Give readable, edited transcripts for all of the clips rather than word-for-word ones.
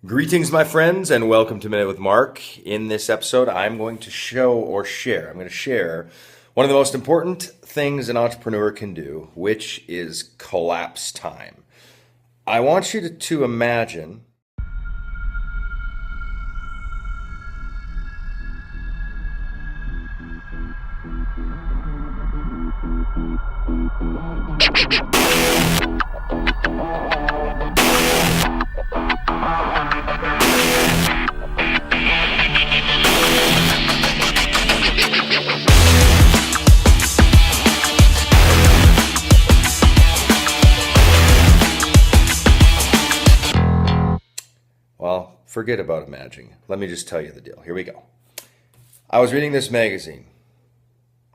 Greetings, my friends, and welcome to Minute with Mark. In this episode, I'm going to share one of the most important things an entrepreneur can do, which is collapse time. I want you to imagine Well, forget about imagining. Let me just tell you the deal. Here we go. I was reading this magazine,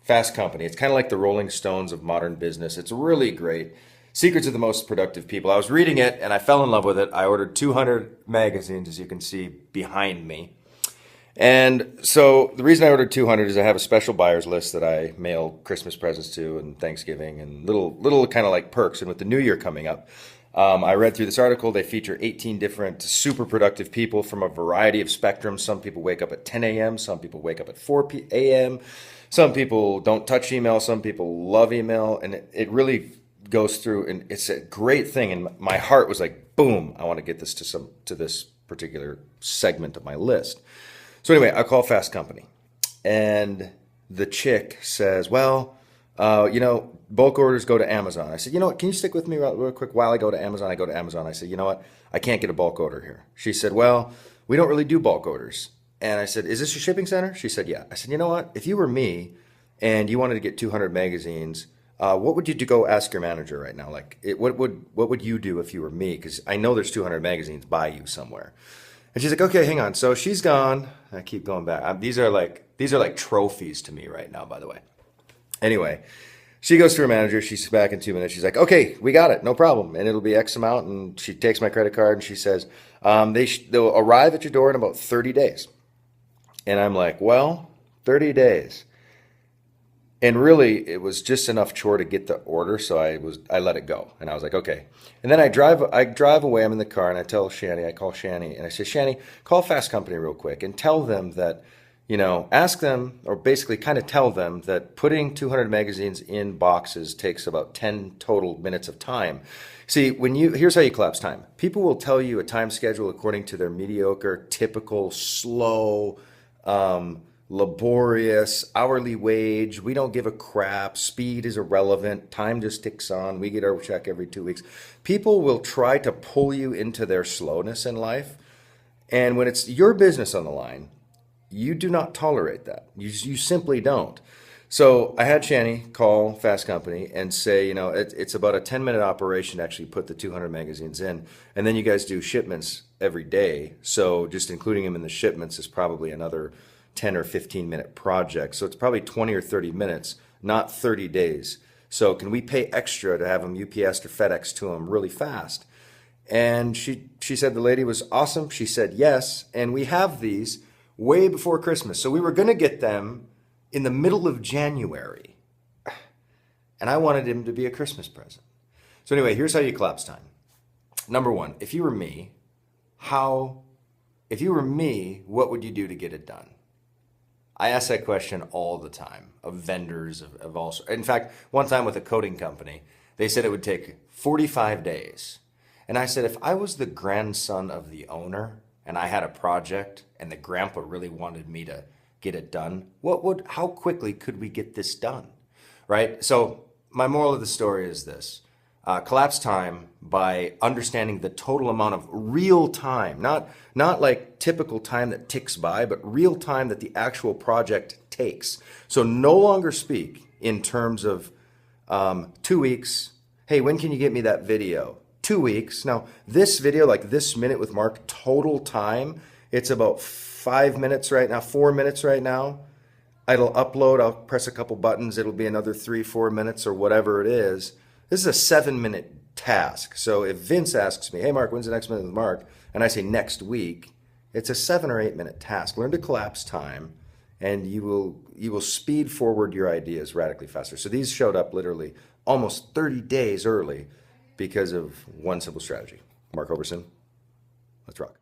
Fast Company. It's kind of like the Rolling Stones of modern business. It's really great. Secrets of the Most Productive People. I was reading it and I fell in love with it. I ordered 200 magazines, as you can see behind me. And so the reason I ordered 200 is I have a special buyer's list that I mail Christmas presents to and Thanksgiving and little kind of like perks. And with the new year coming up, I read through this article. They feature 18 different super productive people from a variety of spectrums. Some people wake up at 10 a.m. Some people wake up at 4 a.m. Some people don't touch email. Some people love email. And it really goes through, and it's a great thing. And my heart was like, boom, I want to get this to this particular segment of my list. So anyway, I call Fast Company, and the chick says, well, bulk orders go to Amazon. I said, you know what, can you stick with me real quick while I go to Amazon? I go to Amazon. I said, you know what, I can't get a bulk order here. She said, well, we don't really do bulk orders. And I said, is this your shipping center? She said, yeah. I said, you know what, if you were me and you wanted to get 200 magazines, what would you do? Go ask your manager right now. Like, what would you do if you were me? Because I know there's 200 magazines by you somewhere. And she's like, okay, hang on. So she's gone. I keep going back. These are like trophies to me right now, by the way. Anyway, she goes to her manager. She's back in 2 minutes. She's like, okay, we got it. No problem. And it'll be X amount. And she takes my credit card and she says, they'll arrive at your door in about 30 days. And I'm like, well, 30 days. And really, it was just enough chore to get the order, so I let it go. And I was like, okay. And then I drive away, I'm in the car, and I call Shani, and I say, Shani, call Fast Company real quick and tell them that, ask them, or basically kind of tell them that putting 200 magazines in boxes takes about 10 total minutes of time. See, here's how you collapse time. People will tell you a time schedule according to their mediocre, typical, slow, laborious, hourly wage, we don't give a crap, speed is irrelevant, time just ticks on, we get our check every 2 weeks. People will try to pull you into their slowness in life, and when it's your business on the line, you do not tolerate that. You simply don't. So I had Shani call Fast Company and say, it's about a 10-minute operation to actually put the 200 magazines in, and then you guys do shipments every day, so just including them in the shipments is probably another 10 or 15-minute project. So it's probably 20 or 30 minutes, not 30 days. So can we pay extra to have them UPS or FedEx to them really fast? And she said the lady was awesome. She said yes. And we have these way before Christmas. So we were going to get them in the middle of January. And I wanted him to be a Christmas present. So anyway, here's how you collapse time. Number one, if you were me, what would you do to get it done? I ask that question all the time of vendors of all sorts. In fact, one time with a coating company, they said it would take 45 days. And I said, if I was the grandson of the owner and I had a project and the grandpa really wanted me to get it done, how quickly could we get this done? Right? So my moral of the story is this. Collapse time by understanding the total amount of real time, not like typical time that ticks by, but real time that the actual project takes. So no longer speak in terms of 2 weeks. Hey, when can you get me that video? 2 weeks. Now, this video, like this Minute with Mark, total time, it's about 5 minutes right now, 4 minutes right now. It'll upload, I'll press a couple buttons, it'll be another 3-4 minutes or whatever it is. This is a 7-minute task. So if Vince asks me, hey, Mark, when's the next Minute with Mark? And I say next week, it's a 7 or 8 minute task. Learn to collapse time, and you will speed forward your ideas radically faster. So these showed up literally almost 30 days early because of one simple strategy. Mark Hoverson, let's rock.